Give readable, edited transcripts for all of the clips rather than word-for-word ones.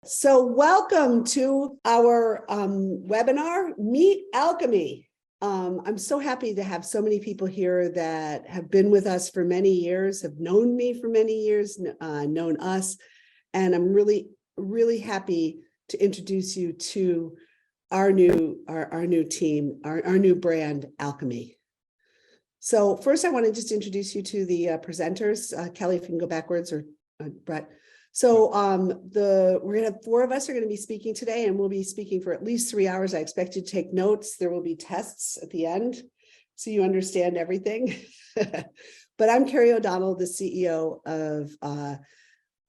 So welcome to our webinar, Meet Alchemy. I'm so happy to have so many people here that have been with us for many years, have known me for many years, known us. And I'm really, really happy to introduce you to our new team, our new brand, Alchemy. So first, I want to just introduce you to the presenters. Kelly, if you can go backwards, or Brett. So we're gonna have 4 of us are going to be speaking today, and we'll be speaking for at least 3 hours. I expect you to take notes. There will be tests at the end, so you understand everything. But I'm Carrie O'Donnell, the CEO of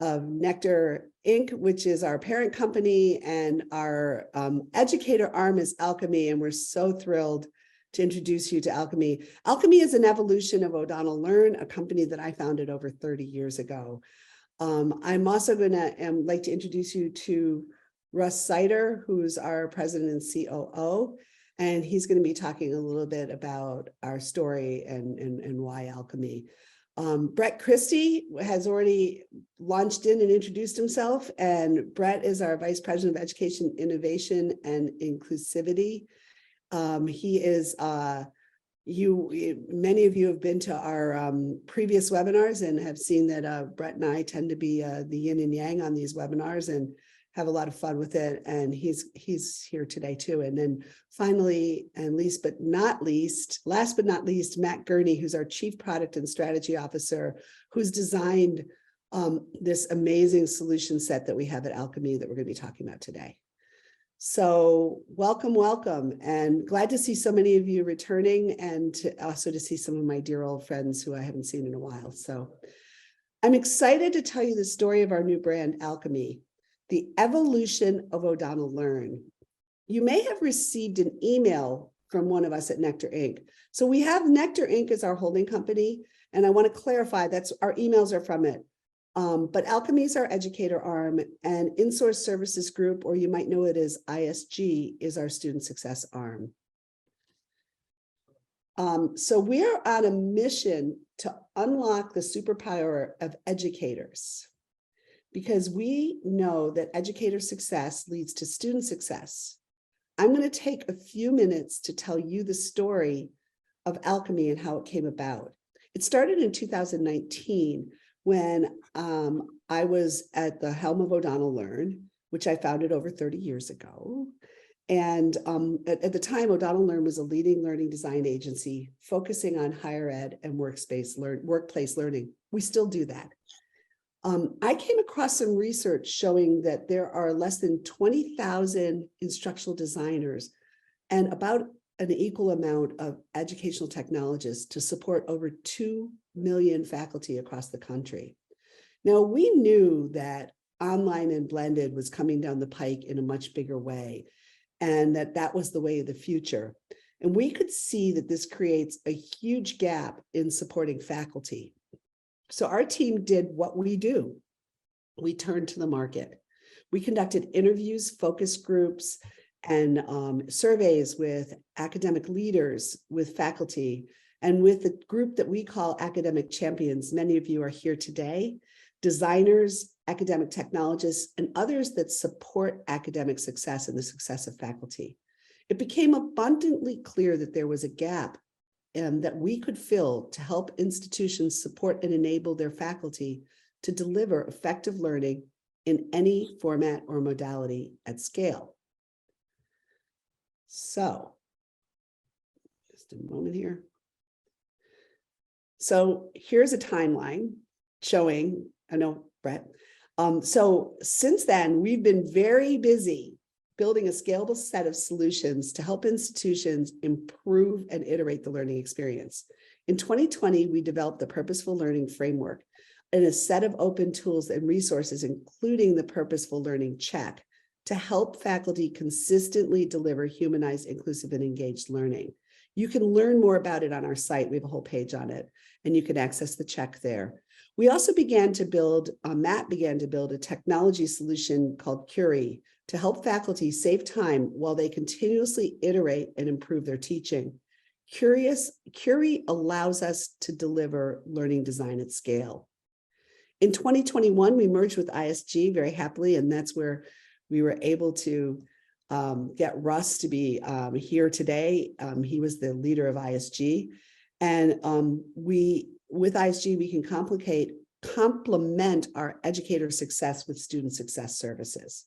Nectar Inc., which is our parent company, and our educator arm is Alchemy, and we're so thrilled to introduce you to Alchemy. Alchemy is an evolution of O'Donnell Learn, a company that I founded over 30 years ago. I'm also going to like to introduce you to Russ Sider, who's our president and COO, and he's going to be talking a little bit about our story and why Alchemy. Brett Christie has already launched in and introduced himself, and Brett is our Vice President of Education, Innovation, and Inclusivity. He is many of you have been to our previous webinars and have seen that Brett and I tend to be the yin and yang on these webinars and have a lot of fun with it. And he's here today too. And then finally, and last but not least, Matt Gurney, who's our Chief Product and Strategy Officer, who's designed this amazing solution set that we have at Alchemy that we're going to be talking about today. So welcome, and glad to see so many of you returning, and also to see some of my dear old friends who I haven't seen in a while. So I'm excited to tell you the story of our new brand, Alchemy, the evolution of O'Donnell Learn. You may have received an email from one of us at Nectar Inc. So we have Nectar Inc. as our holding company, and I want to clarify that's our emails are from it. But Alchemy is our educator arm, and InSource Services Group, or you might know it as ISG, is our student success arm. So we're on a mission to unlock the superpower of educators, because we know that educator success leads to student success. I'm going to take a few minutes to tell you the story of Alchemy and how it came about. It started in 2019. When I was at the helm of O'Donnell Learn, which I founded over 30 years ago. And at the time, O'Donnell Learn was a leading learning design agency focusing on higher ed and workplace learning. We still do that. I came across some research showing that there are less than 20,000 instructional designers and about an equal amount of educational technologists to support over 2 million faculty across the country. Now, we knew that online and blended was coming down the pike in a much bigger way, and that was the way of the future. And we could see that this creates a huge gap in supporting faculty. So our team did what we do. We turned to the market. We conducted interviews, focus groups, and surveys with academic leaders, with faculty, and with the group that we call academic champions. Many of you are here today, designers, academic technologists, and others that support academic success and the success of faculty. It became abundantly clear that there was a gap that we could fill to help institutions support and enable their faculty to deliver effective learning in any format or modality at scale. So, just a moment here. So here's a timeline showing, I know, Brett. So since then, we've been very busy building a scalable set of solutions to help institutions improve and iterate the learning experience. In 2020, we developed the Purposeful Learning Framework and a set of open tools and resources, including the Purposeful Learning Check, to help faculty consistently deliver humanized, inclusive, and engaged learning. You can learn more about it on our site. We have a whole page on it, and you can access the check there. We also began to build, Matt began to build a technology solution called Curie to help faculty save time while they continuously iterate and improve their teaching. Curie allows us to deliver learning design at scale. In 2021, we merged with ISG very happily, and that's where We were able to get Russ to be here today. He was the leader of ISG. And with ISG, we can complement our educator success with student success services.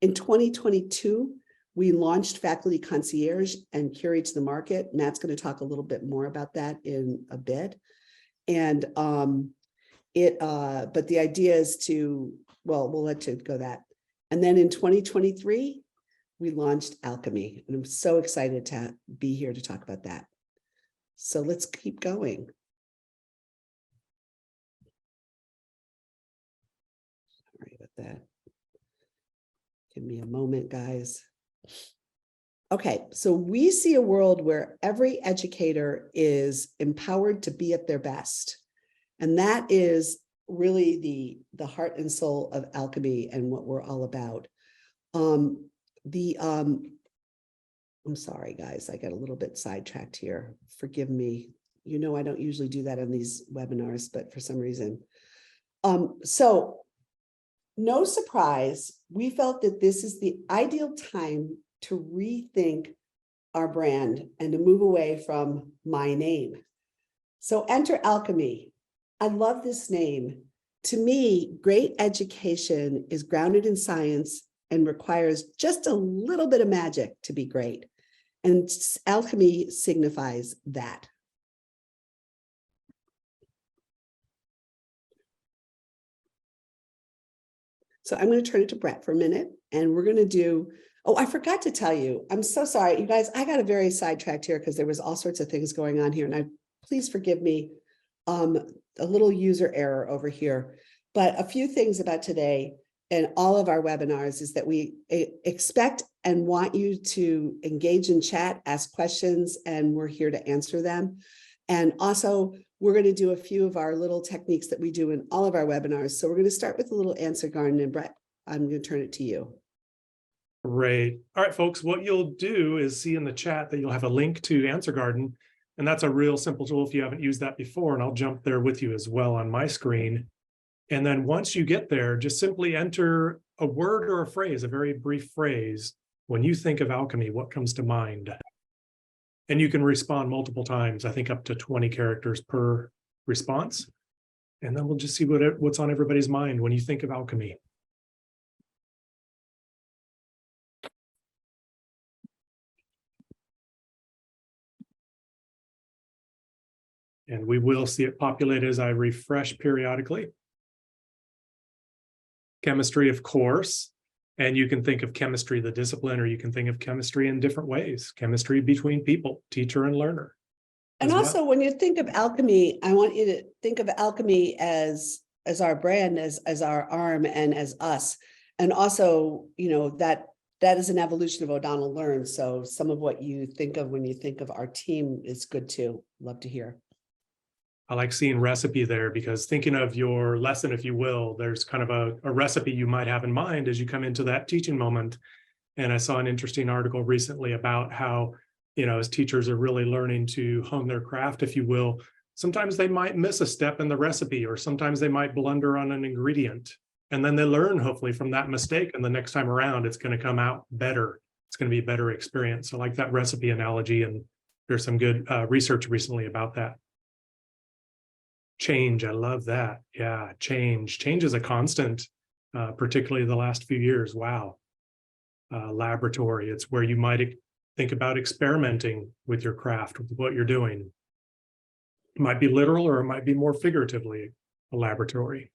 In 2022, we launched Faculty Concierge and Curate to the Market. Matt's going to talk a little bit more about that in a bit. And but the idea is to, well, we'll let you go that. And then in 2023, we launched Alchemy, and I'm so excited to be here to talk about that. So let's keep going. Sorry about that. Give me a moment, guys. Okay, so we see a world where every educator is empowered to be at their best. And that is really the heart and soul of Alchemy and what we're all about. I'm sorry, guys, I got a little bit sidetracked here. Forgive me. You know, I don't usually do that on these webinars, but for some reason. So no surprise, we felt that this is the ideal time to rethink our brand and to move away from my name. So enter Alchemy. I love this name. To me, great education is grounded in science and requires just a little bit of magic to be great. And Alchemy signifies that. So I'm going to turn it to Brett for a minute, and we're going to do, oh, I forgot to tell you, I'm so sorry, you guys, I got a very sidetracked here because there was all sorts of things going on here, and please forgive me, a little user error over here. But a few things about today and all of our webinars is that we expect and want you to engage in chat, ask questions, and we're here to answer them. And also, we're going to do a few of our little techniques that we do in all of our webinars. So we're going to start with a little AnswerGarden, and Brett, I'm going to turn it to you. Great. All right, folks, what you'll do is see in the chat that you'll have a link to AnswerGarden, and that's a real simple tool if you haven't used that before, and I'll jump there with you as well on my screen. And then once you get there, just simply enter a word or a phrase, a very brief phrase. When you think of alchemy, what comes to mind? And you can respond multiple times, I think up to 20 characters per response. And then we'll just see what's on everybody's mind when you think of alchemy. And we will see it populate as I refresh periodically. Chemistry, of course. And you can think of chemistry, the discipline, or you can think of chemistry in different ways. Chemistry between people, teacher and learner. And also, when you think of alchemy, I want you to think of alchemy as our brand, as our arm, and as us. And also, you know, that is an evolution of O'Donnell Learn. So some of what you think of when you think of our team is good too. Love to hear. I like seeing recipe there, because thinking of your lesson, if you will, there's kind of a recipe you might have in mind as you come into that teaching moment. And I saw an interesting article recently about how, you know, as teachers are really learning to hone their craft, if you will, sometimes they might miss a step in the recipe, or sometimes they might blunder on an ingredient. And then they learn, hopefully, from that mistake. And the next time around, it's going to come out better. It's going to be a better experience. So I like that recipe analogy. And there's some good research recently about that. Change, I love that. Yeah, change. Change is a constant, particularly the last few years. Wow. Laboratory, it's where you might think about experimenting with your craft, with what you're doing. It might be literal, or it might be more figuratively a laboratory.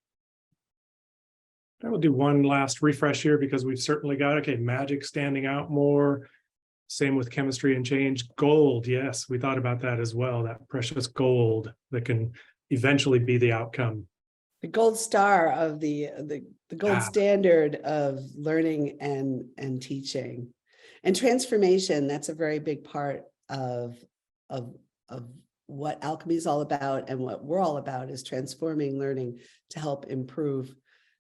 I will do one last refresh here, because we've certainly got, okay, magic standing out more. Same with chemistry and change. Gold, yes, we thought about that as well, that precious gold that can eventually be the outcome. The gold star of the gold standard of learning and teaching. And transformation, that's a very big part of what alchemy is all about, and what we're all about is transforming learning to help improve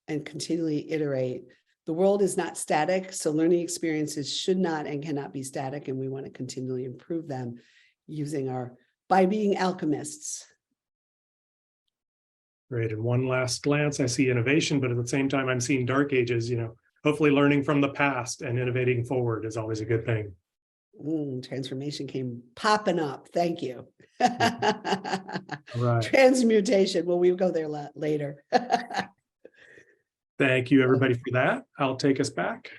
and continually iterate. The world is not static, so learning experiences should not and cannot be static, and we want to continually improve them by being alchemists. Great. And one last glance, I see innovation, but at the same time, I'm seeing dark ages. You know, hopefully learning from the past and innovating forward is always a good thing. Transformation came popping up. Thank you. All right. Transmutation. Well, we'll go there later. Thank you, everybody, for that. I'll take us back.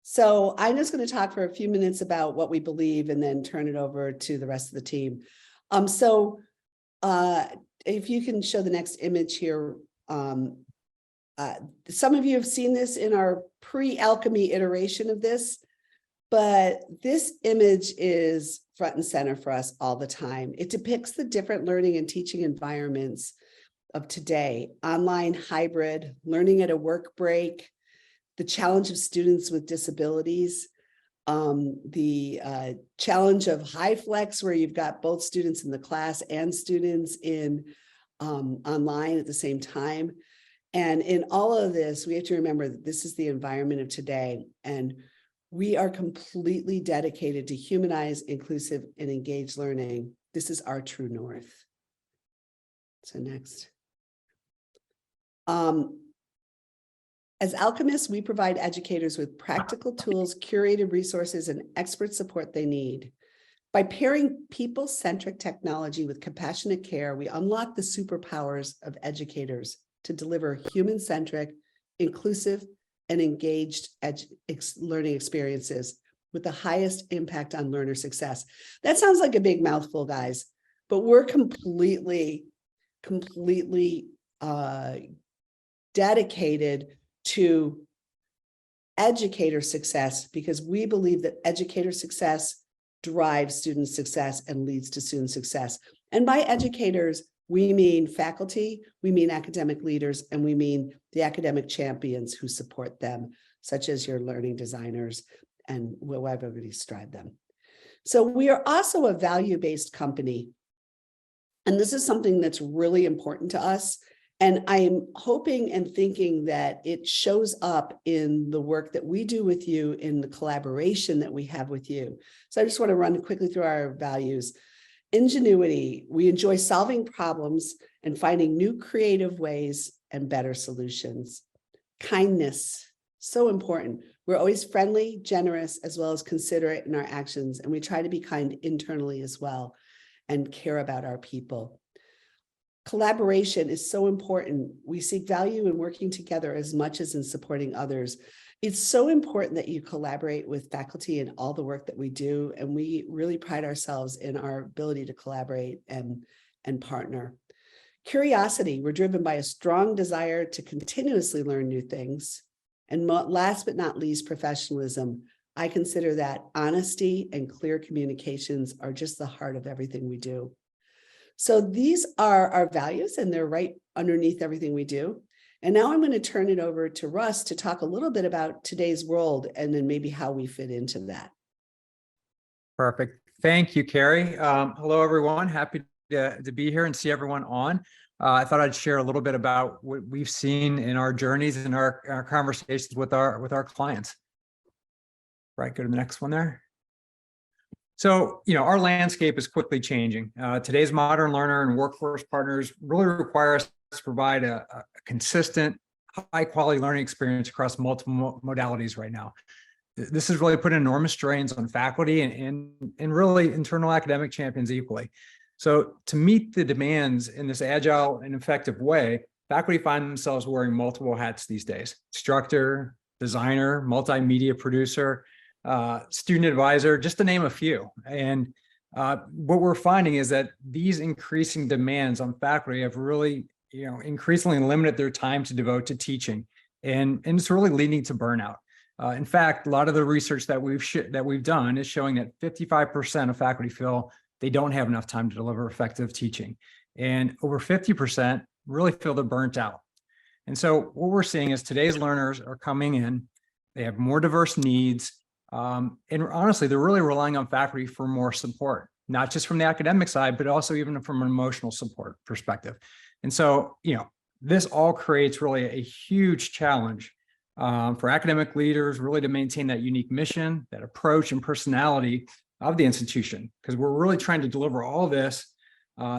So I'm just going to talk for a few minutes about what we believe and then turn it over to the rest of the team. If you can show the next image here. Some of you have seen this in our pre-alchemy iteration of this, but this image is front and center for us all the time. It depicts the different learning and teaching environments of today: online, hybrid, learning at a work break, the challenge of students with disabilities, the challenge of high flex, where you've got both students in the class and students in online at the same time. And in all of this, we have to remember that this is the environment of today, and we are completely dedicated to humanized, inclusive, and engaged learning. This is our true north. So next. As alchemists, we provide educators with practical tools, curated resources, and expert support they need. By pairing people-centric technology with compassionate care, we unlock the superpowers of educators to deliver human-centric, inclusive, and engaged learning experiences with the highest impact on learner success. That sounds like a big mouthful, guys, but we're completely dedicated to educator success, because we believe that educator success drives student success and leads to student success. And by educators, we mean faculty, we mean academic leaders, and we mean the academic champions who support them, such as your learning designers and whoever we describe them. So we are also a value-based company. And this is something that's really important to us. And I'm hoping and thinking that it shows up in the work that we do with you, in the collaboration that we have with you. So I just want to run quickly through our values. Ingenuity, we enjoy solving problems and finding new creative ways and better solutions. Kindness, so important. We're always friendly, generous, as well as considerate in our actions. And we try to be kind internally as well and care about our people. Collaboration is so important. We seek value in working together as much as in supporting others. It's so important that you collaborate with faculty in all the work that we do, and we really pride ourselves in our ability to collaborate and partner. Curiosity, we're driven by a strong desire to continuously learn new things. And last but not least, professionalism. I consider that honesty and clear communications are just the heart of everything we do. So these are our values, and they're right underneath everything we do. And now I'm going to turn it over to Russ to talk a little bit about today's world and then maybe how we fit into that. Perfect. Thank you, Carrie. Hello, everyone. Happy to be here and see everyone on. I thought I'd share a little bit about what we've seen in our journeys and our conversations with our clients. Right, go to the next one there. So, our landscape is quickly changing. Today's modern learner and workforce partners really require us to provide a consistent, high-quality learning experience across multiple modalities right now. This has really put enormous strains on faculty and really internal academic champions equally. So to meet the demands in this agile and effective way, faculty find themselves wearing multiple hats these days: instructor, designer, multimedia producer, student advisor, just to name a few. And what we're finding is that these increasing demands on faculty have really, increasingly limited their time to devote to teaching, and it's really leading to burnout. In fact, a lot of the research that we've done is showing that 55% of faculty feel they don't have enough time to deliver effective teaching, and over 50% really feel they're burnt out. And so what we're seeing is today's learners are coming in, they have more diverse needs, and honestly, they're really relying on faculty for more support, not just from the academic side, but also even from an emotional support perspective. And so, this all creates really a huge challenge for academic leaders really to maintain that unique mission, that approach and personality of the institution, because we're really trying to deliver all this,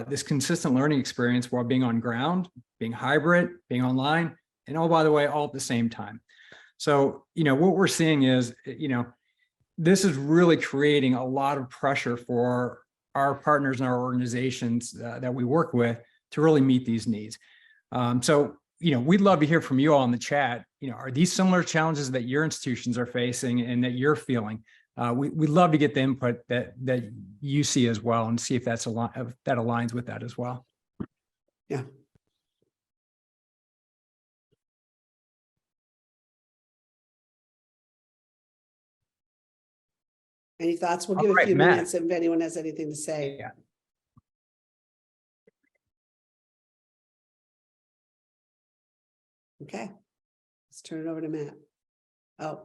this consistent learning experience while being on ground, being hybrid, being online, And oh, by the way, all at the same time. So, what we're seeing is, this is really creating a lot of pressure for our partners and our organizations that we work with to really meet these needs. So, we'd love to hear from you all in the chat. Are these similar challenges that your institutions are facing and that you're feeling? We'd love to get the input that you see as well, and see if that aligns with that as well. Yeah. Any thoughts? We'll give All a right, few Matt. minutes if anyone has anything to say. Yeah. Okay, let's turn it over to Matt. Oh,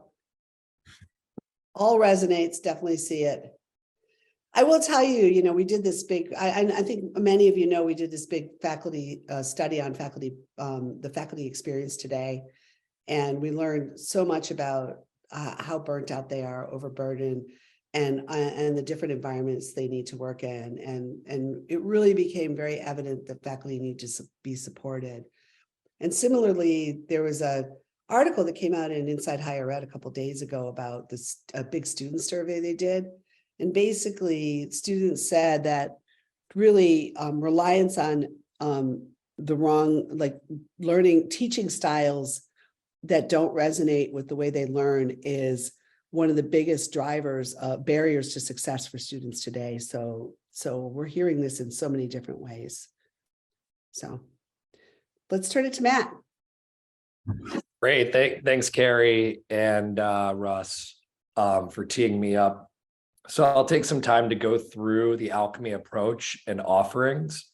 all resonates, definitely see it. I will tell you, we did this big, I think many of you know, we did this big faculty study on the faculty experience today. And we learned so much about how burnt out they are, overburdened, and the different environments they need to work in. And it really became very evident that faculty need to be supported. And similarly, there was an article that came out in Inside Higher Ed a couple of days ago about a big student survey they did. And basically, students said that really reliance on the wrong, teaching styles that don't resonate with the way they learn is one of the biggest drivers, barriers to success for students today. So we're hearing this in so many different ways. So let's turn it to Matt. Great. Thanks, Carrie and Russ, for teeing me up. So I'll take some time to go through the Alchemy approach and offerings.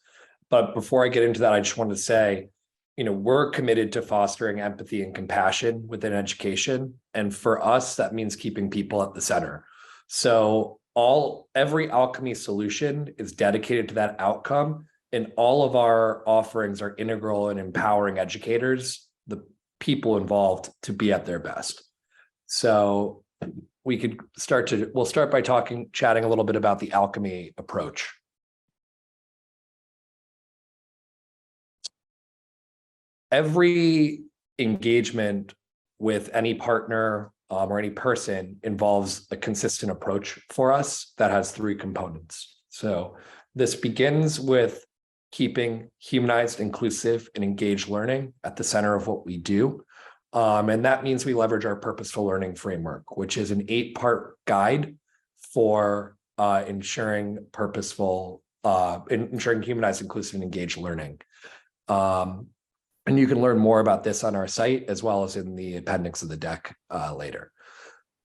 But before I get into that, I just wanted to say, we're committed to fostering empathy and compassion within education. And for us, that means keeping people at the center. So every Alchemy solution is dedicated to that outcome. And all of our offerings are integral in empowering educators, the people involved, to be at their best. So we'll start by chatting a little bit about the Alchemy approach. Every engagement with any partner or any person involves a consistent approach for us that has 3 components. So this begins with keeping humanized, inclusive, and engaged learning at the center of what we do. And that means we leverage our purposeful learning framework, which is an 8-part guide for ensuring humanized, inclusive, and engaged learning. And you can learn more about this on our site, as well as in the appendix of the deck later.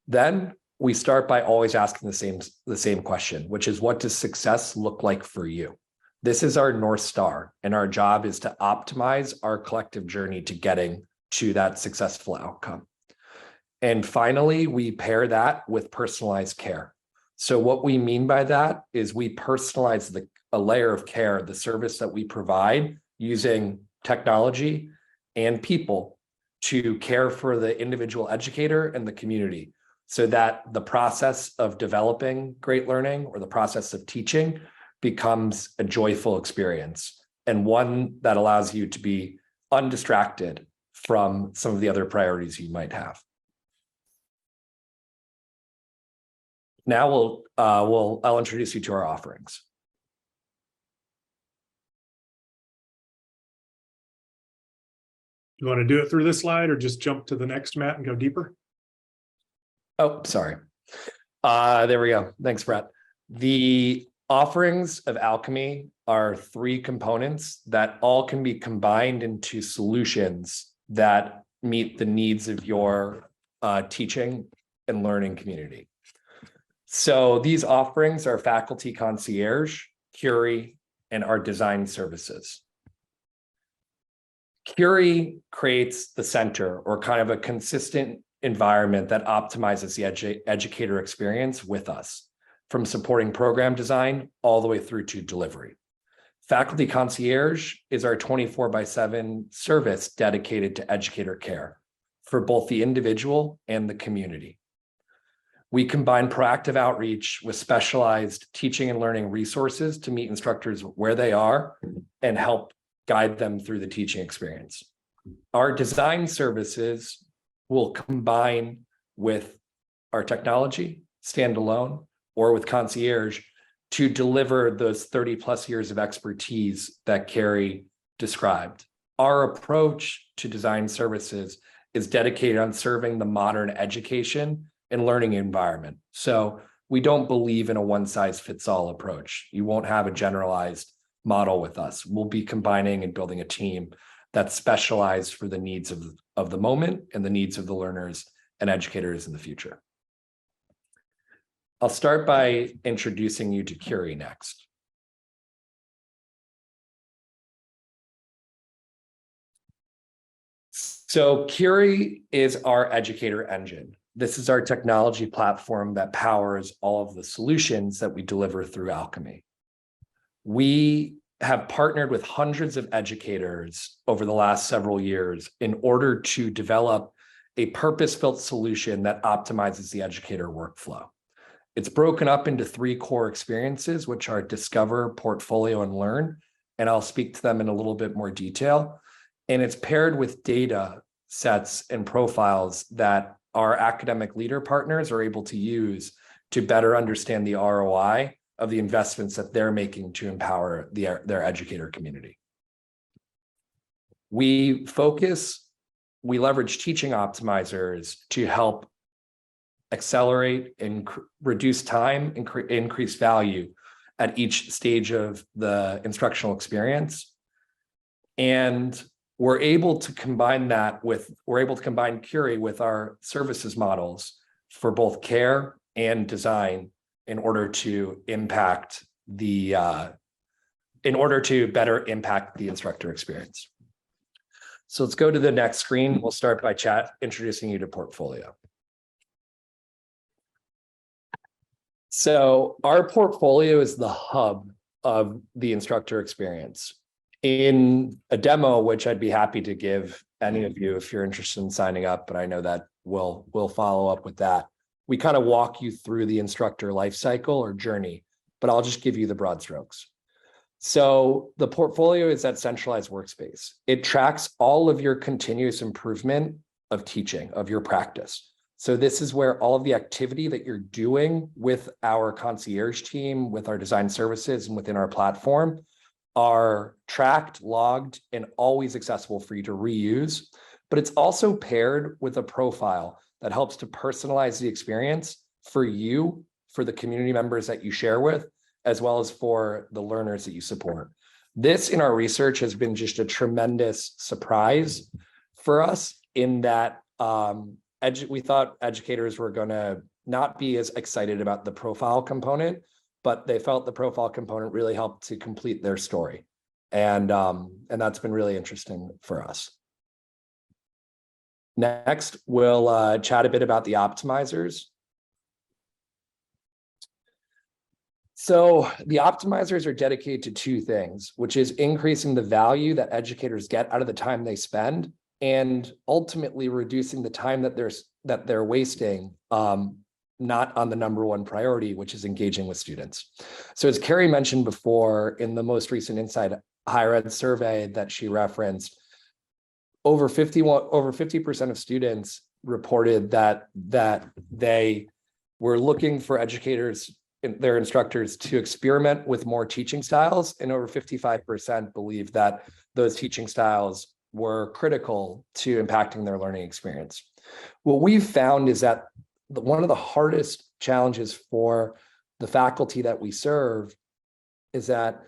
Then we start by always asking the same question, which is, what does success look like for you? This is our North Star, and our job is to optimize our collective journey to getting to that successful outcome. And finally, we pair that with personalized care. So what we mean by that is we personalize a layer of care, the service that we provide, using technology and people to care for the individual educator and the community, so that the process of developing great learning or the process of teaching becomes a joyful experience, and one that allows you to be undistracted from some of the other priorities you might have. Now I'll introduce you to our offerings. You want to do it through this slide or just jump to the next, Matt, and go deeper? Oh, sorry. There we go. Thanks, Brett. The offerings of Alchemy are 3 components that all can be combined into solutions that meet the needs of your teaching and learning community. So these offerings are Faculty Concierge, Curie, and our design services. Curie creates the center, or kind of a consistent environment that optimizes the educator experience with us, from supporting program design all the way through to delivery. Faculty Concierge is our 24/7 service dedicated to educator care for both the individual and the community. We combine proactive outreach with specialized teaching and learning resources to meet instructors where they are and help guide them through the teaching experience. Our design services will combine with our technology, standalone, or with Concierge to deliver those 30 plus years of expertise that Carrie described. Our approach to design services is dedicated on serving the modern education and learning environment. So we don't believe in a one-size-fits-all approach. You won't have a generalized model with us. We'll be combining and building a team that's specialized for the needs of the moment and the needs of the learners and educators in the future. I'll start by introducing you to Curie next. So Curie is our educator engine. This is our technology platform that powers all of the solutions that we deliver through Alchemy. We have partnered with hundreds of educators over the last several years in order to develop a purpose-built solution that optimizes the educator workflow. It's broken up into 3 core experiences, which are discover, portfolio, and learn. And I'll speak to them in a little bit more detail. And it's paired with data sets and profiles that our academic leader partners are able to use to better understand the ROI of the investments that they're making to empower their educator community. We leverage teaching optimizers to help accelerate and reduce time and increase value at each stage of the instructional experience. And we're able to combine Curie with our services models for both care and design in order to better impact the instructor experience. So let's go to the next screen. We'll start by introducing you to portfolio. So our portfolio is the hub of the instructor experience. In a demo, which I'd be happy to give any of you if you're interested in signing up, but I know that we'll follow up with that. We kind of walk you through the instructor life cycle or journey, but I'll just give you the broad strokes. So the portfolio is that centralized workspace. It tracks all of your continuous improvement of teaching, of your practice. So this is where all of the activity that you're doing with our concierge team, with our design services, and within our platform are tracked, logged, and always accessible for you to reuse. But it's also paired with a profile that helps to personalize the experience for you, for the community members that you share with, as well as for the learners that you support. This in our research has been just a tremendous surprise for us in that we thought educators were going to not be as excited about the profile component, but they felt the profile component really helped to complete their story. And that's been really interesting for us. Next, we'll chat a bit about the optimizers. So the optimizers are dedicated to 2 things, which is increasing the value that educators get out of the time they spend and ultimately reducing the time that they're wasting, not on the number 1 priority, which is engaging with students. So as Carrie mentioned before, in the most recent Inside Higher Ed survey that she referenced, over 50% of students reported that they were looking for educators, their instructors, to experiment with more teaching styles, and over 55% believe that those teaching styles were critical to impacting their learning experience. What we've found is that one of the hardest challenges for the faculty that we serve is that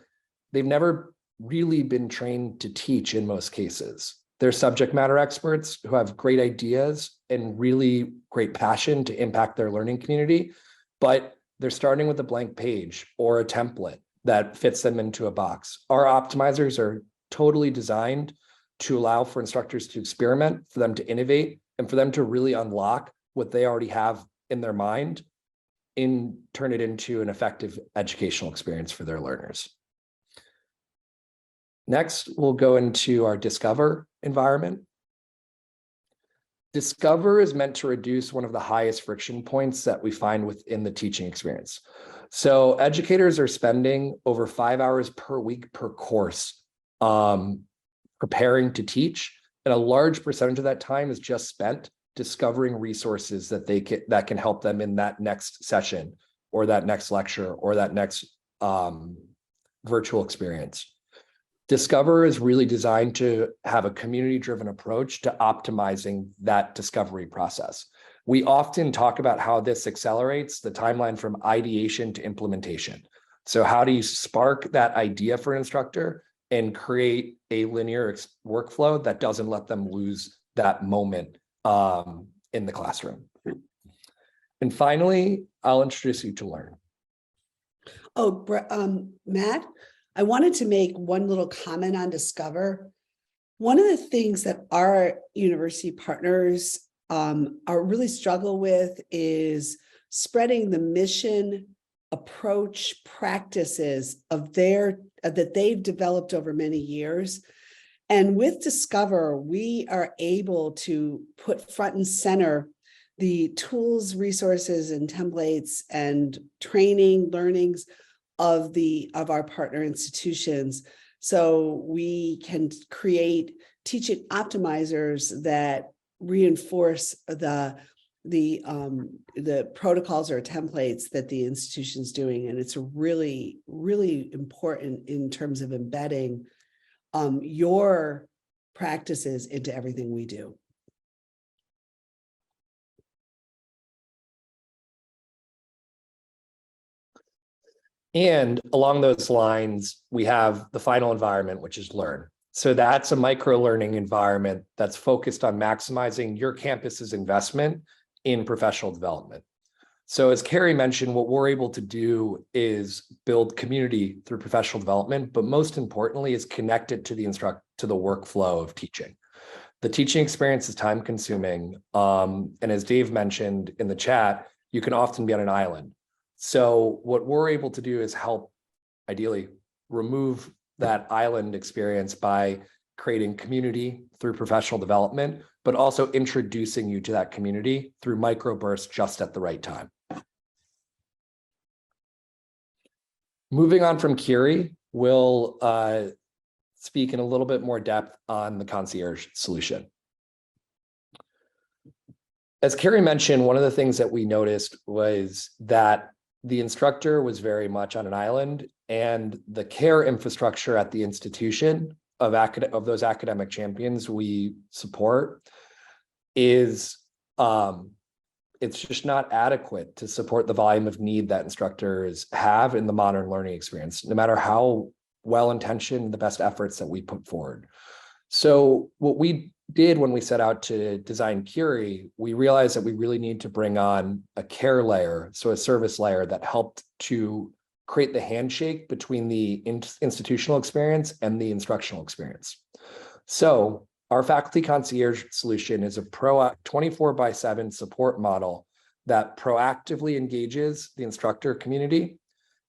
they've never really been trained to teach in most cases. They're subject matter experts who have great ideas and really great passion to impact their learning community, but they're starting with a blank page or a template that fits them into a box. Our optimizers are totally designed to allow for instructors to experiment, for them to innovate, and for them to really unlock what they already have in their mind and turn it into an effective educational experience for their learners. Next, we'll go into our Discover environment. Discover is meant to reduce one of the highest friction points that we find within the teaching experience. So educators are spending over 5 hours per week per course preparing to teach, And a large percentage of that time is just spent discovering resources that can help them in that next session or that next lecture or that next virtual experience. Discover is really designed to have a community-driven approach to optimizing that discovery process. We often talk about how this accelerates the timeline from ideation to implementation. So how do you spark that idea for an instructor and create a linear workflow that doesn't let them lose that moment in the classroom? And finally, I'll introduce you to Learn. Oh, Matt, I wanted to make one little comment on Discover. One of the things that our university partners are really struggle with is spreading the mission approach practices of that they've developed over many years. And with Discover, we are able to put front and center the tools, resources, and templates and training learnings of our partner institutions. So we can create teaching optimizers that reinforce the protocols or templates that the institution's doing. And it's really, really important in terms of embedding your practices into everything we do. And along those lines, we have the final environment, which is Learn. So that's a micro-learning environment that's focused on maximizing your campus's investment in professional development. So as Carrie mentioned, what we're able to do is build community through professional development, but most importantly is connect it to the workflow of teaching. The teaching experience is time consuming. And as Dave mentioned in the chat, you can often be on an island. So what we're able to do is help, ideally, remove that island experience by creating community through professional development, but also introducing you to that community through microbursts just at the right time. Moving on from Kiri, we'll speak in a little bit more depth on the Concierge Solution. As Carrie mentioned, one of the things that we noticed was that the instructor was very much on an island, and the care infrastructure at the institution of those academic champions we support is it's just not adequate to support the volume of need that instructors have in the modern learning experience, no matter how well-intentioned the best efforts that we put forward. So what we did when we set out to design Curie, we realized that we really need to bring on a care layer, so a service layer that helped to create the handshake between the institutional experience and the instructional experience. So our faculty concierge solution is a 24/7 support model that proactively engages the instructor community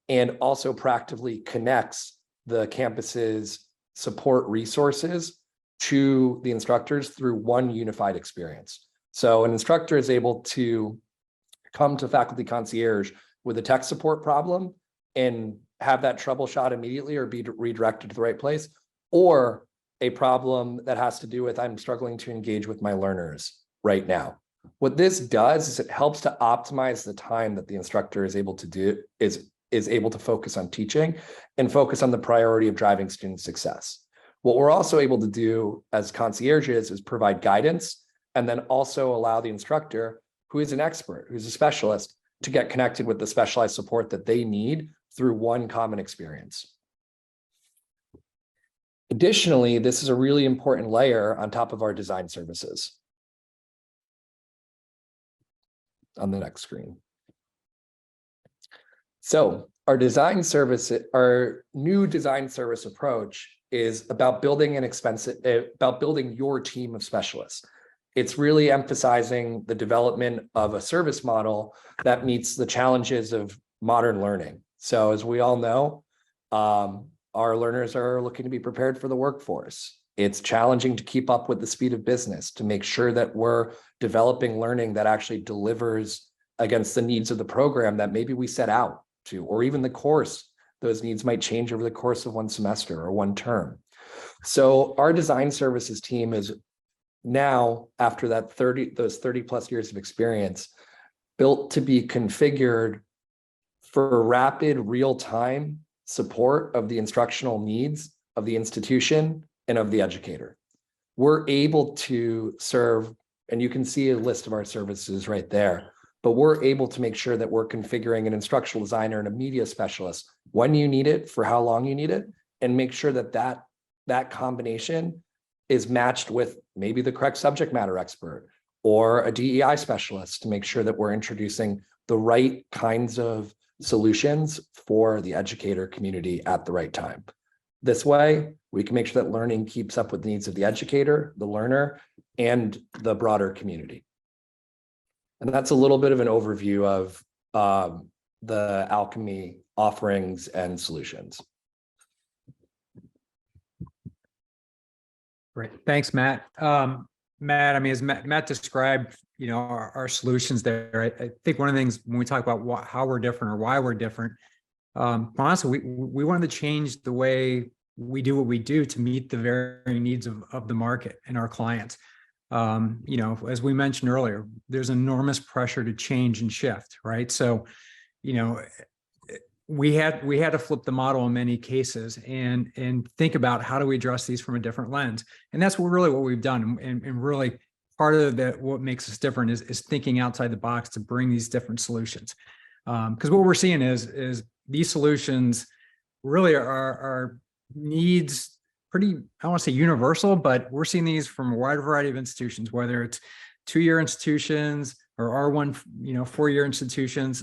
and also proactively connects the campus's support resources to the instructors through one unified experience. So an instructor is able to come to faculty concierge with a tech support problem and have that troubleshot immediately or be redirected to the right place, or a problem that has to do with I'm struggling to engage with my learners right now. What this does is it helps to optimize the time that the instructor is able to do, is able to focus on teaching and focus on the priority of driving student success. What we're also able to do as concierges is provide guidance and then also allow the instructor, who is an expert, who's a specialist, to get connected with the specialized support that they need through one common experience. Additionally, this is a really important layer on top of our design services. On the next screen. So our new design service approach is about building your team of specialists. It's really emphasizing the development of a service model that meets the challenges of modern learning. So as we all know, our learners are looking to be prepared for the workforce. It's challenging to keep up with the speed of business, to make sure that we're developing learning that actually delivers against the needs of the program that maybe we set out to, or even the course. Those needs might change over the course of one semester or one term. So our design services team is now after those 30 plus years of experience, built to be configured for rapid real-time support of the instructional needs of the institution and of the educator. We're able to serve, and you can see a list of our services right there, but we're able to make sure that we're configuring an instructional designer and a media specialist when you need it, for how long you need it, and make sure that that combination is matched with maybe the correct subject matter expert or a DEI specialist to make sure that we're introducing the right kinds of solutions for the educator community at the right time. This way, we can make sure that learning keeps up with the needs of the educator, the learner, and the broader community. And that's a little bit of an overview of the Alchemy offerings and solutions. Great. Thanks, Matt. Matt, I mean, as Matt described, you know, our solutions there, I think one of the things when we talk about how we're different or why we're different, honestly, we wanted to change the way we do what we do to meet the varying needs of the market and our clients. You know, as we mentioned earlier, there's enormous pressure to change and shift, right? So, you know, we had to flip the model in many cases and think about how do we address these from a different lens. And that's what we've done. And really part of what makes us different is thinking outside the box to bring these different solutions. Because what we're seeing is these solutions really are needs pretty, I don't want to say universal, but we're seeing these from a wide variety of institutions, whether it's 2-year institutions or R1, 4-year institutions.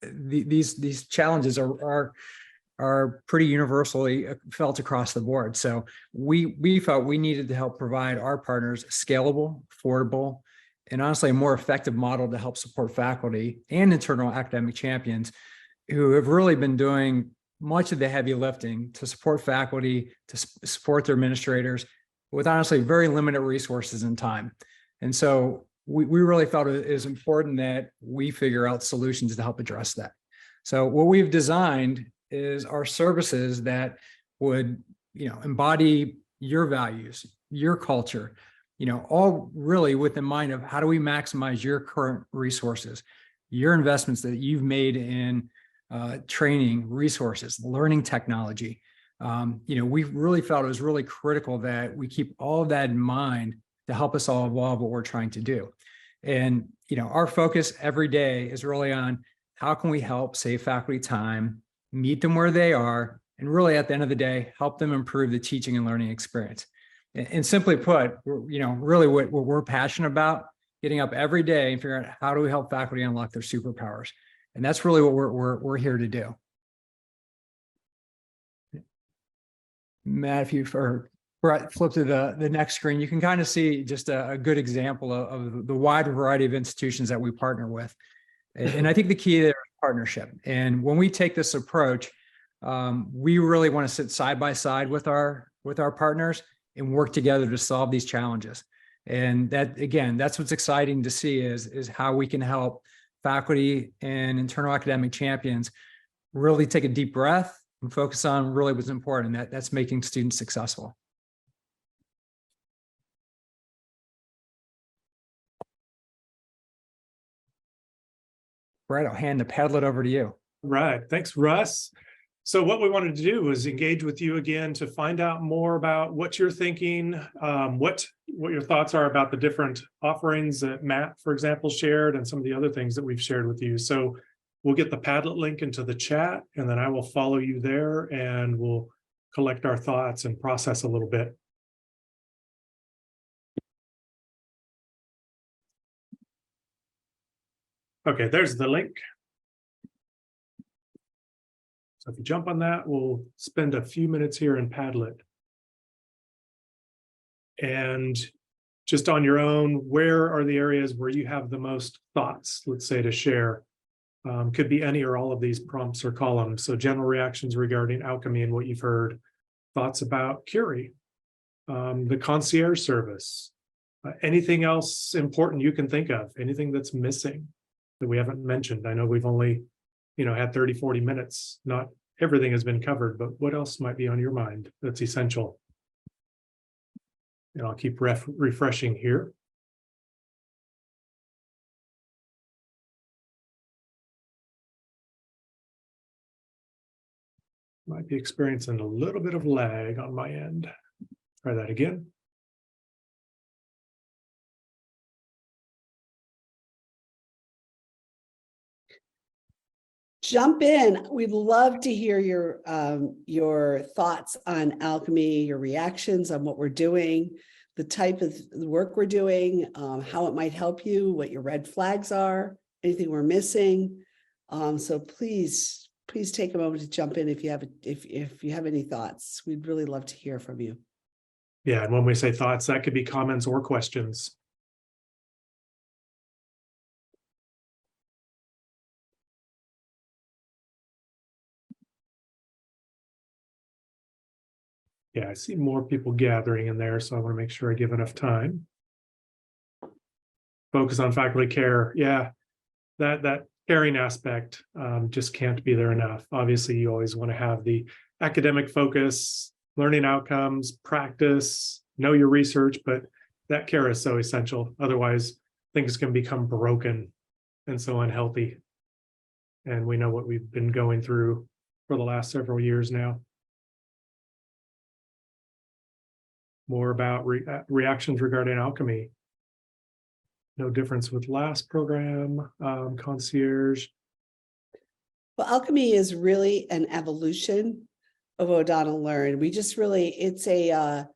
These challenges are pretty universally felt across the board. So we felt we needed to help provide our partners a scalable, affordable, and honestly a more effective model to help support faculty and internal academic champions who have really been doing much of the heavy lifting to support faculty, to support their administrators with honestly very limited resources and time. And so we really felt it is important that we figure out solutions to help address that. So what we've designed is our services that would, embody your values, your culture, all really with in mind of how do we maximize your current resources, your investments that you've made in training, resources, learning technology. We really felt it was really critical that we keep all of that in mind to help us all evolve what we're trying to do. And, our focus every day is really on how can we help save faculty time, meet them where they are, and really at the end of the day, help them improve the teaching and learning experience. And simply put, really what we're passionate about, getting up every day and figuring out how do we help faculty unlock their superpowers. And that's really what we're here to do. Matt, if you flip to the next screen, you can kind of see just a good example of the wide variety of institutions that we partner with. And I think the key there is partnership. And when we take this approach, we really want to sit side by side with our partners and work together to solve these challenges. And that, again, that's what's exciting to see is how we can help faculty and internal academic champions really take a deep breath and focus on really what's important. That's making students successful. Right, I'll hand the Padlet over to you. Right, thanks, Russ. So what we wanted to do was engage with you again to find out more about what you're thinking, what your thoughts are about the different offerings that Matt, for example, shared, and some of the other things that we've shared with you. So we'll get the Padlet link into the chat, and then I will follow you there, and we'll collect our thoughts and process a little bit. Okay, there's the link. So if you jump on that, we'll spend a few minutes here in Padlet. And just on your own, where are the areas where you have the most thoughts, let's say, to share? Could be any or all of these prompts or columns. So general reactions regarding Alchemy and what you've heard, thoughts about Curie, the concierge service, anything else important you can think of, anything that's missing that we haven't mentioned. I know we've only had 30, 40 minutes. Not everything has been covered, but what else might be on your mind that's essential? And I'll keep refreshing here. Might be experiencing a little bit of lag on my end. Try that again. Jump in. We'd love to hear your thoughts on alchemy, your reactions on what we're doing, the type of work we're doing, how it might help you, what your red flags are, anything we're missing. So please take a moment to jump in if you have any thoughts. We'd really love to hear from you. Yeah, and when we say thoughts, that could be comments or questions. Yeah, I see more people gathering in there, so I want to make sure I give enough time. Focus on faculty care. Yeah, that caring aspect just can't be there enough. Obviously, you always want to have the academic focus, learning outcomes, practice, know your research, but that care is so essential. Otherwise, things can become broken and so unhealthy. And we know what we've been going through for the last several years now. More about reactions regarding alchemy. No difference with last program, Concierge. Well, alchemy is really an evolution of O'Donnell Learn. We just really, it's a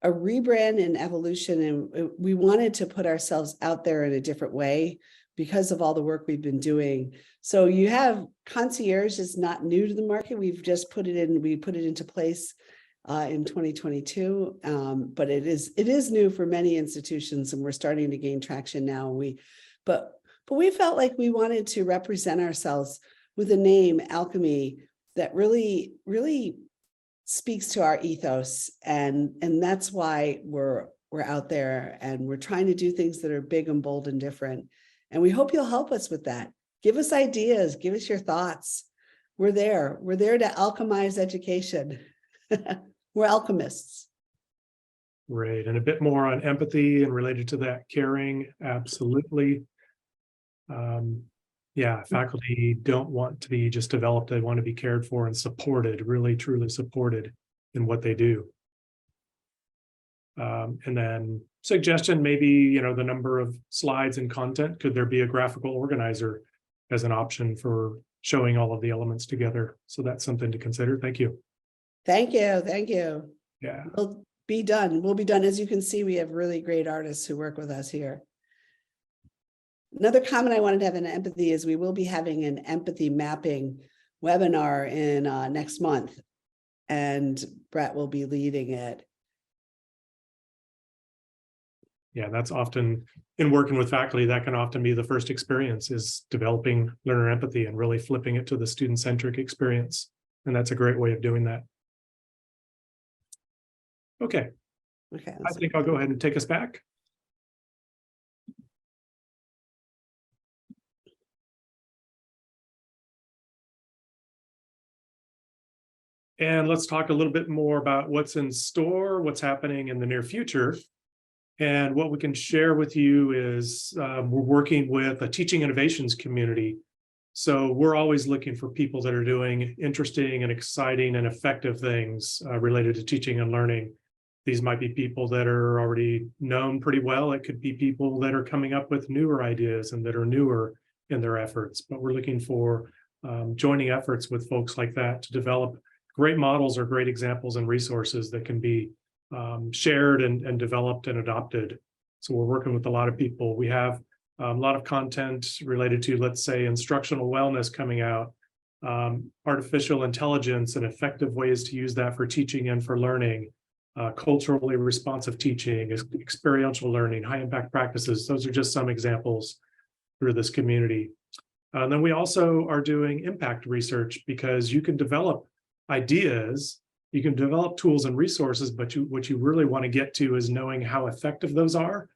rebrand and evolution, and we wanted to put ourselves out there in a different way because of all the work we've been doing. So you have Concierge is not new to the market. We've just put it into place in 2022, but it is new for many institutions, and we're starting to gain traction now. But we felt like we wanted to represent ourselves with a name, Alchemy, that really speaks to our ethos, and that's why we're out there, and we're trying to do things that are big and bold and different. And we hope you'll help us with that. Give us ideas, give us your thoughts. We're there to alchemize education. We're alchemists. Right, and a bit more on empathy and related to that caring, absolutely. Yeah, faculty don't want to be just developed, they want to be cared for and supported, really truly supported in what they do. And then suggestion, maybe, the number of slides and content, could there be a graphical organizer as an option for showing all of the elements together? So that's something to consider. Thank you. Thank you. Yeah. We'll be done. As you can see, we have really great artists who work with us here. Another comment I wanted to have in empathy is we will be having an empathy mapping webinar in next month, and Brett will be leading it. Yeah, that's often, in working with faculty, that can often be the first experience, is developing learner empathy and really flipping it to the student-centric experience. And that's a great way of doing that. Okay, I think I'll go ahead and take us back. And let's talk a little bit more about what's in store, what's happening in the near future. And what we can share with you is we're working with a teaching innovations community. So we're always looking for people that are doing interesting and exciting and effective things related to teaching and learning. These might be people that are already known pretty well. It could be people that are coming up with newer ideas and that are newer in their efforts. But we're looking for joining efforts with folks like that to develop great models or great examples and resources that can be shared and developed and adopted. So we're working with a lot of people. We have a lot of content related to, let's say, instructional wellness coming out, artificial intelligence and effective ways to use that for teaching and for learning, culturally responsive teaching, experiential learning, high impact practices. Those are just some examples through this community. And then we also are doing impact research, because you can develop ideas, you can develop tools and resources, but what you really want to get to is knowing how effective those are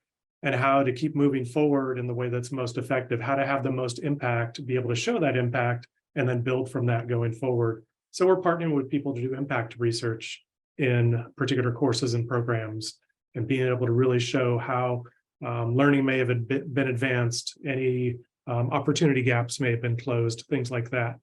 and how to keep moving forward in the way that's most effective, how to have the most impact, be able to show that impact, and then build from that going forward. So we're partnering with people to do impact research in particular courses and programs. and being able to really show how learning may have been advanced, any opportunity gaps may have been closed, things like that.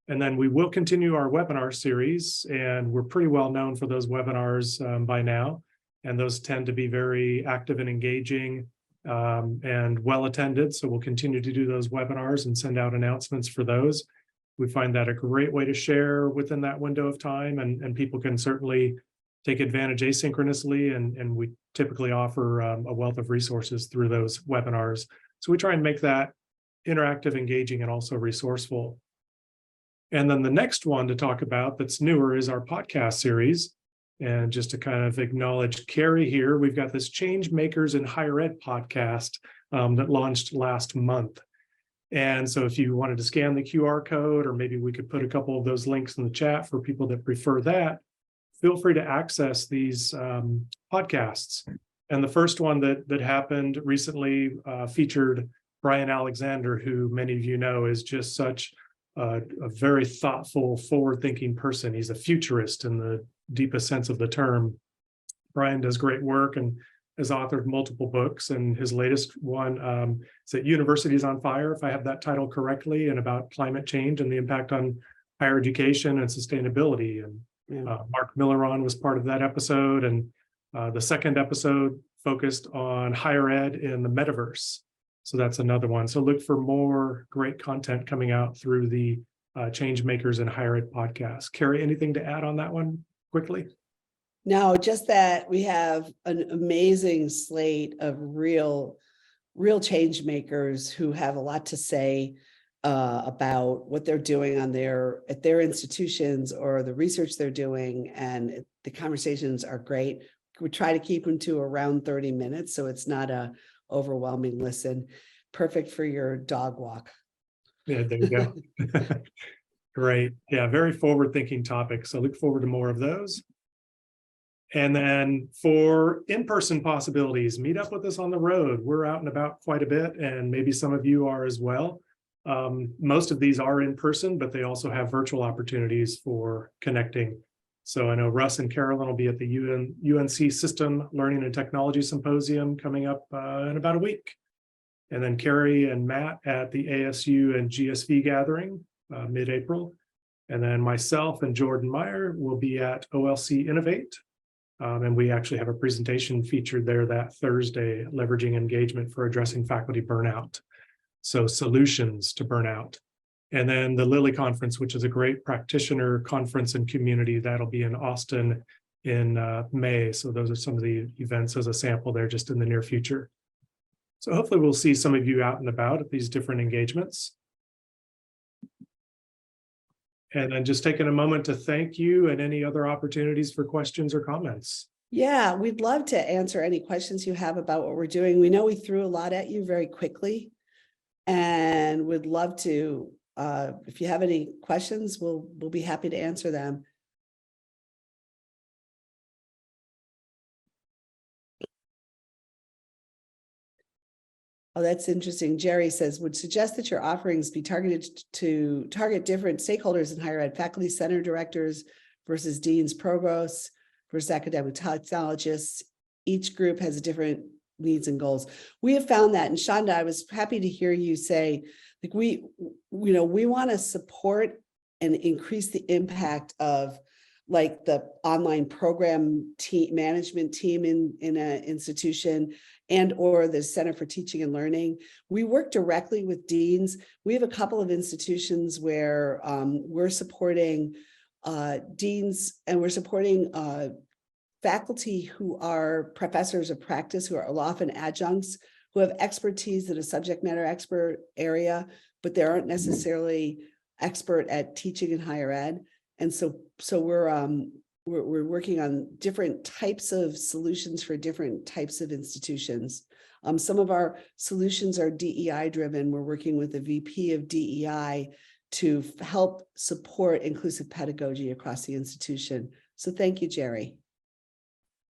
And then we will continue our webinar series, and we're pretty well known for those webinars by now. And those tend to be very active and engaging and well attended. So we'll continue to do those webinars and send out announcements for those. We find that a great way to share within that window of time, and people can certainly take advantage asynchronously. And we typically offer a wealth of resources through those webinars. So we try and make that interactive, engaging, and also resourceful. And then the next one to talk about that's newer is our podcast series. And just to kind of acknowledge Carrie here, we've got this Change Makers in Higher Ed podcast that launched last month. And so if you wanted to scan the QR code, or maybe we could put a couple of those links in the chat for people that prefer that, feel free to access these podcasts. And the first one that happened recently featured Brian Alexander, who many of you know is just such a very thoughtful, forward-thinking person. He's a futurist in the deepest sense of the term. Brian does great work and has authored multiple books, and his latest one is at Universities on Fire, if I have that title correctly, and about climate change and the impact on higher education and sustainability. And Mark Milleron was part of that episode, and the second episode focused on higher ed in the metaverse. So that's another one. So look for more great content coming out through the Change Makers in Higher Ed podcast. Carrie, anything to add on that one quickly? No, just that we have an amazing slate of real change makers who have a lot to say about what they're doing at their institutions or the research they're doing, and the conversations are great. We try to keep them to around 30 minutes, so it's not a overwhelming listen. Perfect for your dog walk. Yeah, there you go. Great. Yeah, very forward-thinking topic. So look forward to more of those. And then for in-person possibilities, meet up with us on the road. We're out and about quite a bit, and maybe some of you are as well. Most of these are in person, but they also have virtual opportunities for connecting. So I know Russ and Carolyn will be at the UNC System Learning and Technology Symposium coming up in about a week. And then Carrie and Matt at the ASU and GSV gathering mid-April. And then myself and Jordan Meyer will be at OLC Innovate. And we actually have a presentation featured there that Thursday, leveraging engagement for addressing faculty burnout. So solutions to burnout. And then the Lilly Conference, which is a great practitioner conference and community, that'll be in Austin in May. So those are some of the events as a sample there just in the near future. So hopefully we'll see some of you out and about at these different engagements. And then just taking a moment to thank you, and any other opportunities for questions or comments. Yeah, we'd love to answer any questions you have about what we're doing. We know we threw a lot at you very quickly, and would love to, if you have any questions, we'll be happy to answer them. Oh, that's interesting. Jerry says, would suggest that your offerings be targeted to target different stakeholders in higher ed, faculty, center directors versus deans, provosts versus academic technologists. Each group has different needs and goals. We have found that, and Shonda, I was happy to hear you say, like, we want to support and increase the impact of like the online program team management team in an institution, and or the Center for Teaching and Learning. We work directly with deans. We have a couple of institutions where we're supporting deans, and we're supporting faculty who are professors of practice, who are often adjuncts, who have expertise in a subject matter expert area, but they aren't necessarily expert at teaching in higher ed. And so we're working on different types of solutions for different types of institutions. Some of our solutions are DEI driven. We're working with the VP of DEI to help support inclusive pedagogy across the institution. So thank you, Jerry.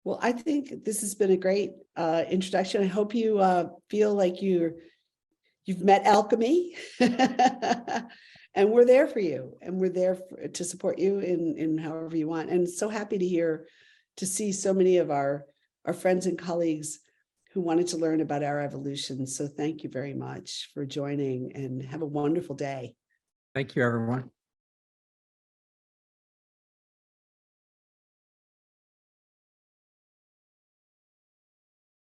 Well, I think this has been a great introduction. I hope you feel like you've met Alchemy. And we're there for you, and we're there to support you in however you want. And so happy to see so many of our our friends and colleagues who wanted to learn about our evolution. So thank you very much for joining and have a wonderful day. Thank you, everyone.